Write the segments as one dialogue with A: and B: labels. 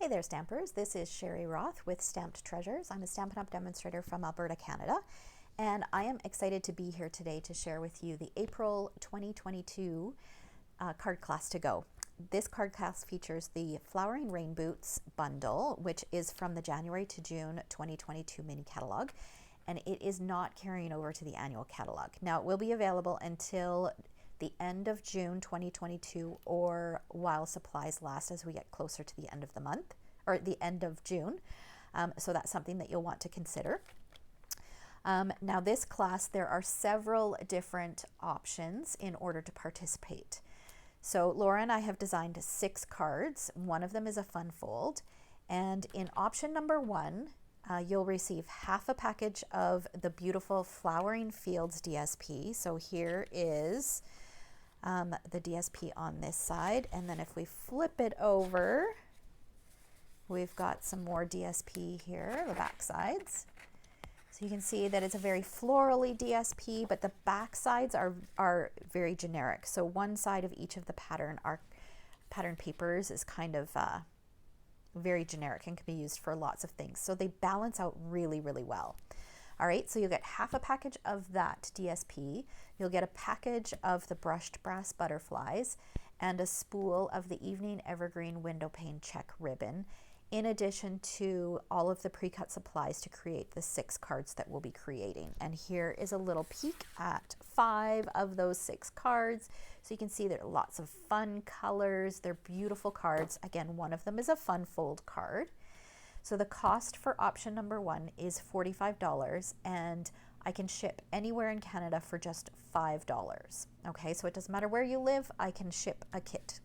A: Hey there, Stampers. This is Sherry Roth with Stamped Treasures. I'm a Stampin' Up! Demonstrator from Alberta, Canada, and I am excited to be here today to share with you the April 2022 card class to go. This card class features the Flowering Rain Boots bundle, which is from the January to June 2022 mini catalog, and it is not carrying over to the annual catalog. Now, it will be available until the end of June 2022 or while supplies last as we get closer to the end of the month or the end of June. So that's something that you'll want to consider. Now this class, there are several different options in order to participate. So Laura and I have designed 6 cards. One of them is a fun fold. And in option number 1, you'll receive half a package of the beautiful Flowering Fields DSP. So here is the DSP on this side, and then if we flip it over, we've got some more DSP here, the back sides. So you can see that it's a very florally DSP, but the back sides are very generic. So one side of each of the pattern papers is kind of very generic and can be used for lots of things. So they balance out really, really well. All right, so you'll get half a package of that DSP. You'll get a package of the brushed brass butterflies and a spool of the Evening Evergreen window pane check ribbon, in addition to all of the pre-cut supplies to create the 6 cards that we'll be creating. And here is a little peek at 5 of those 6 cards. So you can see there are lots of fun colors. They're beautiful cards. Again, one of them is a fun fold card. So the cost for option number 1 is $45, and I can ship anywhere in Canada for just $5. Okay, so it doesn't matter where you live, I can ship a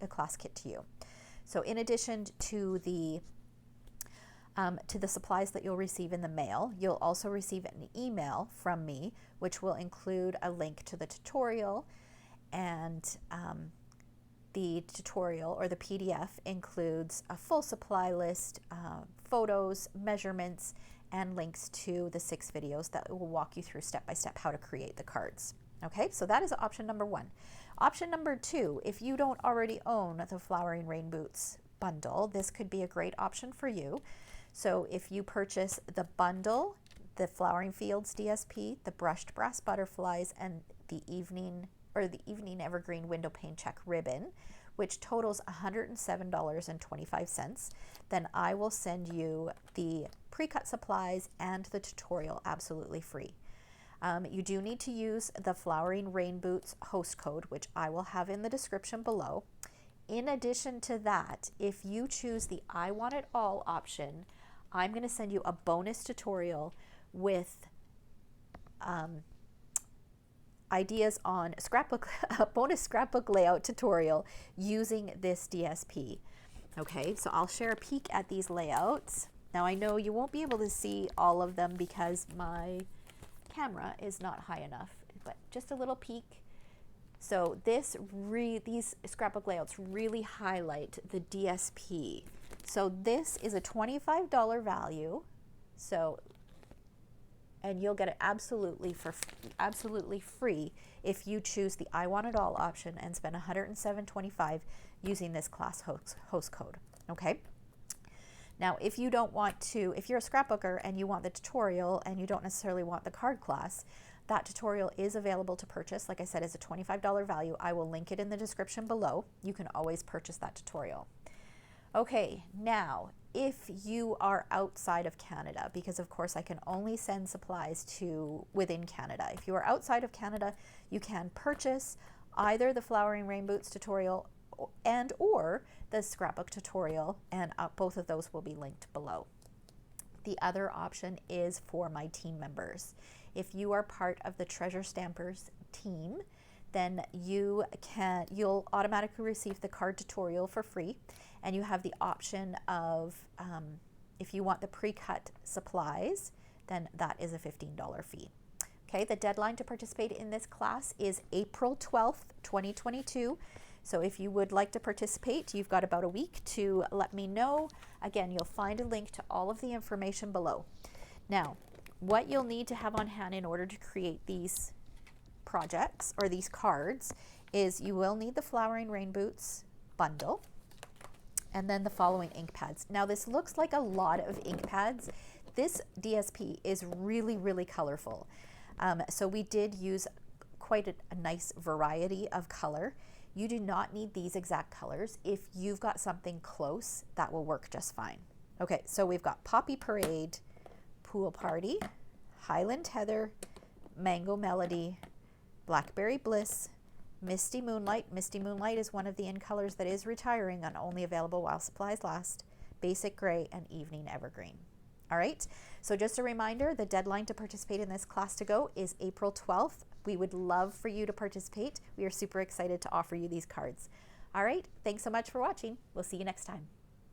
A: class kit to you. So in addition to the supplies that you'll receive in the mail, you'll also receive an email from me, which will include a link to the tutorial, and the tutorial or the PDF includes a full supply list, photos, measurements, and links to the 6 videos that will walk you through step by step how to create the cards. Okay, so that is option number 1. Option number 2, if you don't already own the Flowering Rain Boots bundle, this could be a great option for you. So if you purchase the bundle, the Flowering Fields DSP, the brushed brass butterflies, and the Evening Evergreen window pane check ribbon, which totals $107.25, then I will send you the pre-cut supplies and the tutorial absolutely free. You do need to use the Flowering Rain Boots host code, which I will have in the description below. In addition to that, if you choose the I Want It All option, I'm going to send you a bonus tutorial with ideas on a bonus scrapbook layout tutorial using this DSP. Okay, so I'll share a peek at these layouts. Now I know you won't be able to see all of them because my camera is not high enough, but just a little peek. So these scrapbook layouts really highlight the DSP. So this is a $25 value. And you'll get it absolutely free if you choose the I Want It All option and spend $107.25 using this class host code. Okay. Now, if you don't want to, if you're a scrapbooker and you want the tutorial and you don't necessarily want the card class, that tutorial is available to purchase. Like I said, it's a $25 value. I will link it in the description below. You can always purchase that tutorial. Okay, now, if you are outside of Canada, because of course I can only send supplies to within Canada. If you are outside of Canada, you can purchase either the Flowering Rain Boots tutorial and or the scrapbook tutorial, and both of those will be linked below. The other option is for my team members. If you are part of the Treasure Stampers team, then you'll automatically receive the card tutorial for free, and you have the option of, if you want the pre-cut supplies, then that is a $15 fee. Okay, the deadline to participate in this class is April 12th, 2022. So if you would like to participate, you've got about a week to let me know. Again, you'll find a link to all of the information below. Now, what you'll need to have on hand in order to create these projects or these cards is you will need the Flowering Rain Boots bundle. and then the following ink pads. Now this looks like a lot of ink pads. This DSP is really, really colorful. So we did use quite a nice variety of color. You do not need these exact colors. If you've got something close, that will work just fine. Okay, so we've got Poppy Parade, Pool Party, Highland Heather, Mango Melody, Blackberry Bliss, Misty Moonlight. Misty Moonlight is one of the in colors that is retiring and only available while supplies last. Basic Gray and Evening Evergreen. All right, so just a reminder, the deadline to participate in this class to go is April 12th. We would love for you to participate. We are super excited to offer you these cards. All right, thanks so much for watching. We'll see you next time.